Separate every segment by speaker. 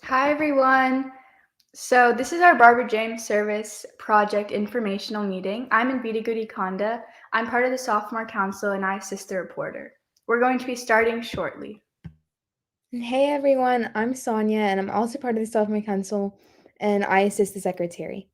Speaker 1: Hi, everyone. So, this is our Barbara James Service Project informational meeting. I'm in Gudi Konda. I'm part of the Sophomore Council and I assist the reporter. We're going to be starting shortly.
Speaker 2: Hey everyone, I'm Sonia and I'm also part of the Sophomore Council and I assist the secretary.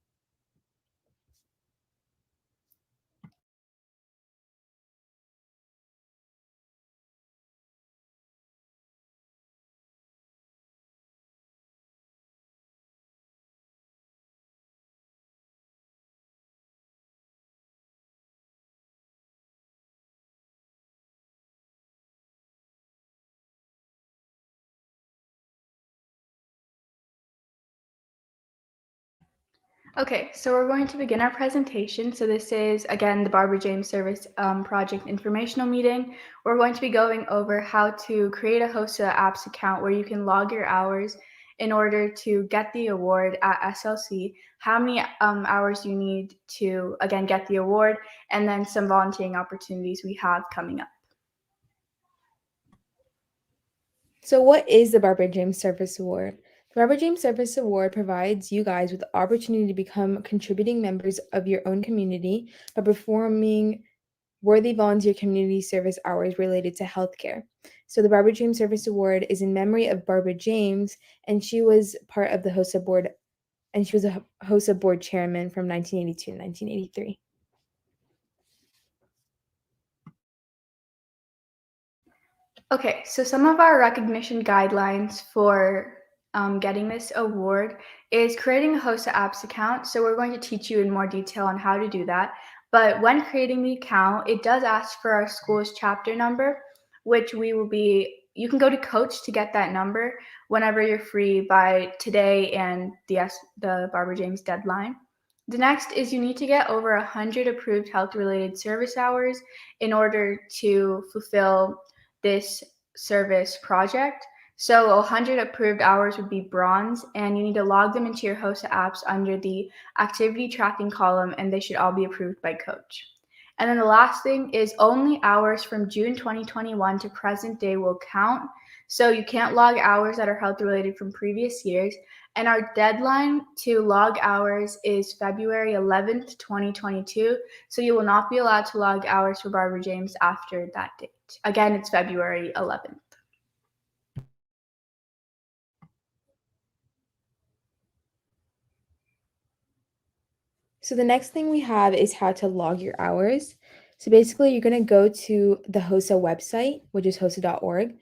Speaker 1: Okay, so we're going to begin our presentation. So, this is again the Barbara James Service Project informational meeting. We're going to be going over how to create a HOSA apps account where you can log your hours in order to get the award at SLC, how many hours you need to, again, get the award, and then some volunteering opportunities we have coming up.
Speaker 2: So what is the Barbara James Service Award? The Barbara James Service Award provides you guys with the opportunity to become contributing members of your own community by performing worthy volunteer community service hours related to healthcare. So the Barbara James Service Award is in memory of Barbara James, and she was part of the HOSA board, and she was a HOSA board chairman from 1982 to 1983.
Speaker 1: Okay, so some of our recognition guidelines for getting this award is creating a HOSA apps account. So we're going to teach you in more detail on how to do that. But when creating the account, it does ask for our school's chapter number, which you can go to Coach to get that number whenever you're free by today and the Barbara James deadline. The next is you need to get over 100 approved health-related service hours in order to fulfill this service project. So 100 approved hours would be bronze, and you need to log them into your HOSA apps under the activity tracking column, and they should all be approved by Coach. And then the last thing is only hours from June 2021 to present day will count. So you can't log hours that are health related from previous years. And our deadline to log hours is February 11th, 2022. So you will not be allowed to log hours for Barbara James after that date. Again, it's February 11th.
Speaker 2: So the next thing we have is how to log your hours. So basically, you're going to go to the HOSA website, which is hosa.org,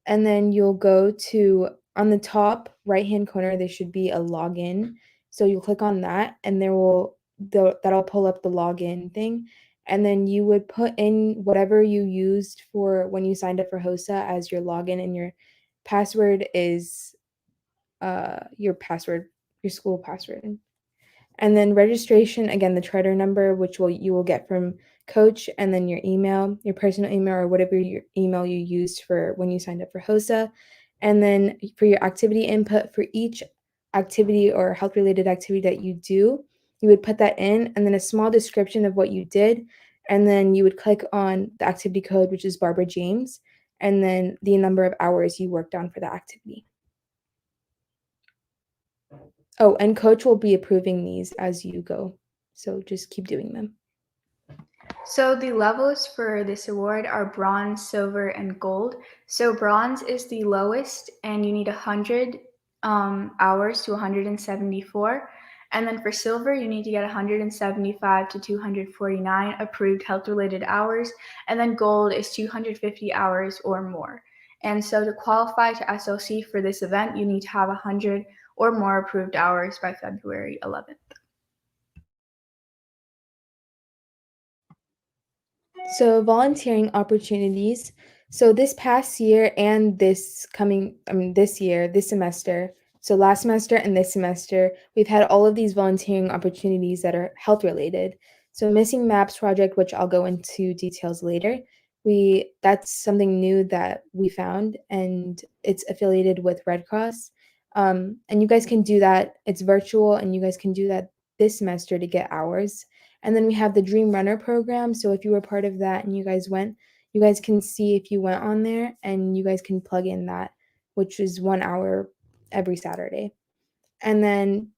Speaker 2: and then you'll go to on the top right-hand corner, there should be a login. So you'll click on that, and that'll pull up the login thing, and then you would put in whatever you used for when you signed up for HOSA as your login, and your password is your school password. And then registration, again, the charter number, which you will get from Coach, and then your email, your personal email, or whatever your email you used for when you signed up for HOSA. And then for your activity input for each activity or health related activity that you do, you would put that in, and then a small description of what you did. And then you would click on the activity code, which is Barbara James, and then the number of hours you worked on for the activity. Oh, and Coach will be approving these as you go. So just keep doing them.
Speaker 1: So the levels for this award are bronze, silver, and gold. So bronze is the lowest, and you need 100 hours to 174. And then for silver, you need to get 175 to 249 approved health-related hours. And then gold is 250 hours or more. And so to qualify to SLC for this event, you need to have 100 or more approved hours by February 11th.
Speaker 2: So volunteering opportunities. So this past year and this semester, so last semester and this semester, we've had all of these volunteering opportunities that are health related. So missing maps project, which I'll go into details later. That's something new that we found, and it's affiliated with Red Cross. And you guys can do that. It's virtual, and you guys can do that this semester to get hours. And then we have the Dream Runner program. So if you were part of that and you guys went, you guys can see if you went on there, and you guys can plug in that, which is 1 hour every Saturday. And then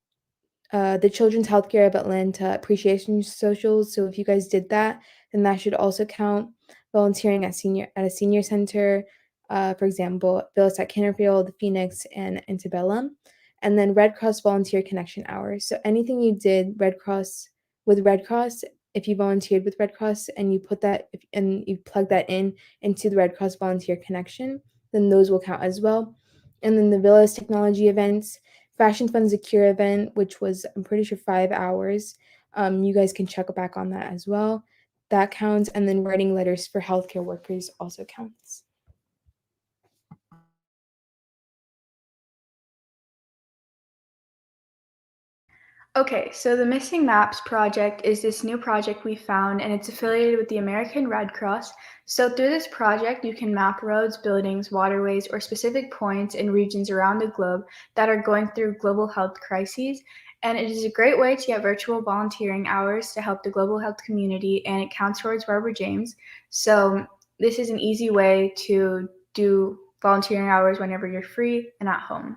Speaker 2: the Children's Healthcare of Atlanta appreciation socials. So if you guys did that, then that should also count. Volunteering at a senior center, for example, Phyllis at Canterfield, Phoenix, and Antebellum. And then Red Cross volunteer connection hours. So anything you did Red Cross, if you volunteered with Red Cross and you and you plug that into the Red Cross volunteer connection, then those will count as well. And then the Villas technology events, Fashion Fun Secure event, which was, I'm pretty sure, 5 hours. You guys can check back on that as well. That counts. And then writing letters for healthcare workers also counts.
Speaker 1: Okay, so the Missing Maps project is this new project we found, and it's affiliated with the American Red Cross. So through this project, you can map roads, buildings, waterways, or specific points in regions around the globe that are going through global health crises. And it is a great way to get virtual volunteering hours to help the global health community, and it counts towards Barbara James. So this is an easy way to do volunteering hours whenever you're free and at home.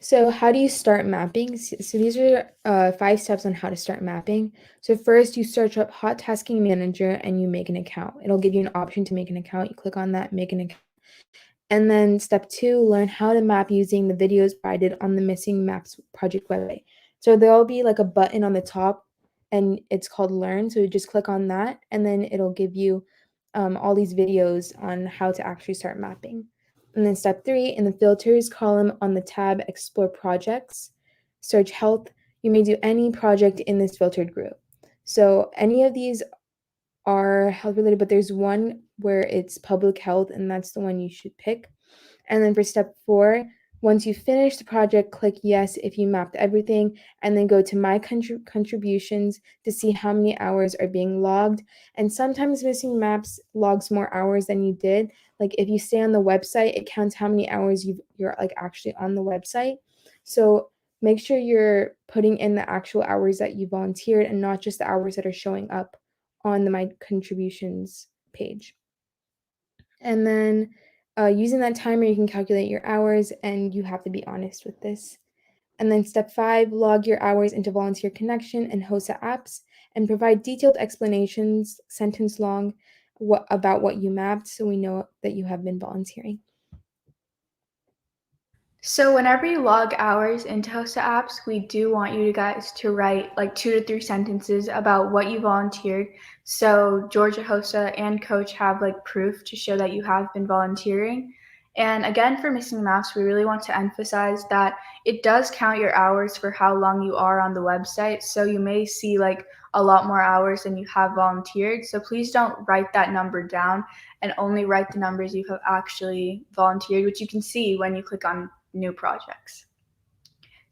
Speaker 2: So how do you start mapping? So these are 5 steps on how to start mapping. So first, you search up Hot Tasking Manager and you make an account. It'll give you an option to make an account. You click on that, make an account. And then step 2, learn how to map using the videos provided on the Missing Maps project website. So there'll be like a button on the top and it's called Learn. So you just click on that and then it'll give you all these videos on how to actually start mapping. And then step 3, in the filters column on the tab Explore Projects, search Health. You may do any project in this filtered group. So any of these are health related, but there's one where it's public health, and that's the one you should pick. And then for step 4, once you finish the project, click yes if you mapped everything, and then go to my contributions to see how many hours are being logged. And sometimes Missing Maps logs more hours than you did. Like if you stay on the website, it counts how many hours you're like actually on the website. So make sure you're putting in the actual hours that you volunteered and not just the hours that are showing up on the My Contributions page. And then using that timer, you can calculate your hours, and you have to be honest with this. And then step 5, log your hours into Volunteer Connection and HOSA apps and provide detailed explanations, sentence long, about what you mapped so we know that you have been volunteering.
Speaker 1: So whenever you log hours into HOSA apps, we do want you guys to write like 2 to 3 sentences about what you volunteered. So Georgia HOSA and Coach have like proof to show that you have been volunteering. And again, for Missing Maps, we really want to emphasize that it does count your hours for how long you are on the website. So you may see like a lot more hours than you have volunteered. So please don't write that number down and only write the numbers you have actually volunteered, which you can see when you click on new projects.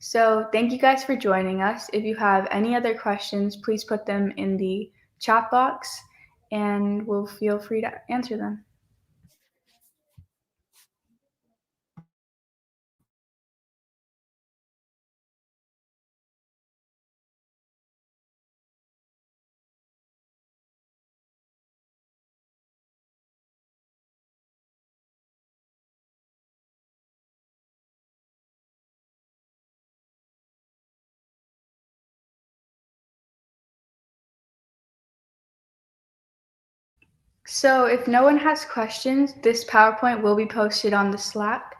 Speaker 1: So thank you guys for joining us. If you have any other questions, please put them in the chat box and we'll feel free to answer them. So if no one has questions, this PowerPoint will be posted on the Slack,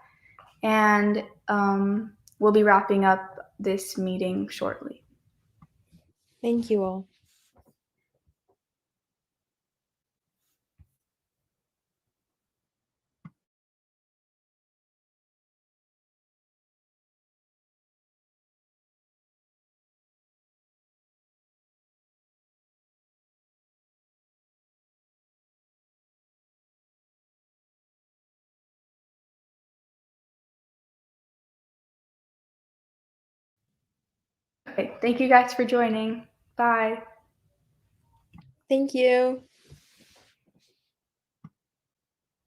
Speaker 1: and we'll be wrapping up this meeting shortly.
Speaker 2: Thank you all.
Speaker 1: Okay, thank you guys for joining. Bye.
Speaker 2: Thank you.